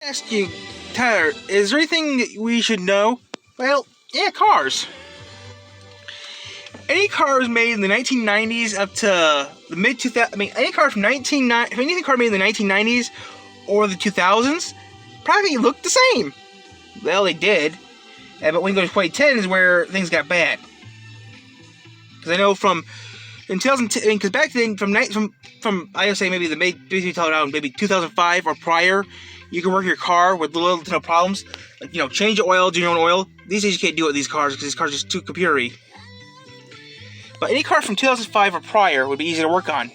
Ask you, Tyler, is there anything we should know? Well, yeah, cars. Any cars made in the 1990s up to the mid 2000s, I mean, any car from anything car made in the 1990s or the 2000s probably looked the same. Well, they did. But when you go to 2010 is where things got bad. Because I know in 2010, because back then, from I would say maybe the maybe 2005 or prior, you can work your car with little to no problems. Like, change the oil, do your own oil. These days you can't do it with these cars because these cars are just too computery. But any car from 2005 or prior would be easy to work on.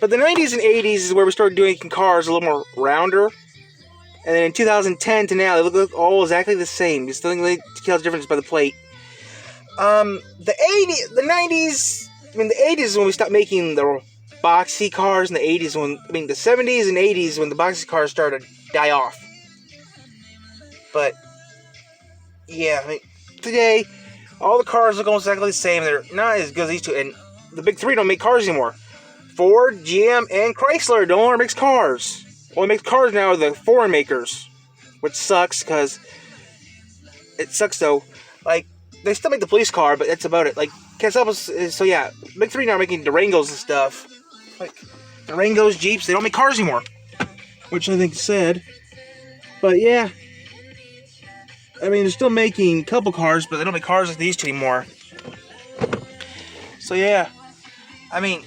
But the 90s and 80s is where we started doing cars a little more rounder. And then in 2010 to now, they look all exactly the same. You still think they tell the difference by the plate. The 90s, the 80s is when we stopped making the boxy cars, and the 80s the 70s and 80s when the boxy cars started to die off. But, yeah, today, all the cars look almost exactly the same. They're not as good as these two. And the big three don't make cars anymore. Ford, GM, and Chrysler no longer makes cars. Only makes cars now are the foreign makers. Which sucks, because it sucks, though. Like, they still make the police car, but that's about it. Like, so yeah, big three now are making Durangos and stuff. Like, Durangos, Jeeps, they don't make cars anymore. Which I think is sad. But, yeah. They're still making a couple cars, but they don't make cars like these two anymore. So, yeah. You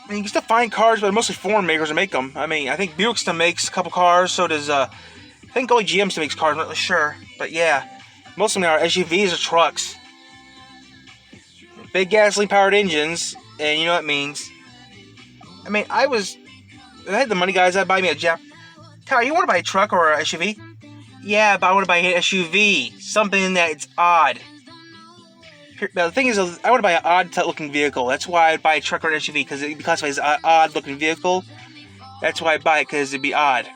can still find cars, but mostly foreign makers that make them. I think Buick still makes a couple cars, so does, I think only GM still makes cars, I'm not really sure. But, yeah. Most of them are SUVs or trucks. Big gasoline-powered engines, and you know what it means. If I had the money, guys, I'd buy me a Jap. Tyler, you want to buy a truck or an SUV? Yeah, but I want to buy an SUV. Something that's odd. Now, the thing is, I want to buy an odd-looking vehicle. That's why I'd buy a truck or an SUV, because it'd be classified as an odd-looking vehicle. That's why I'd buy it, because it'd be odd.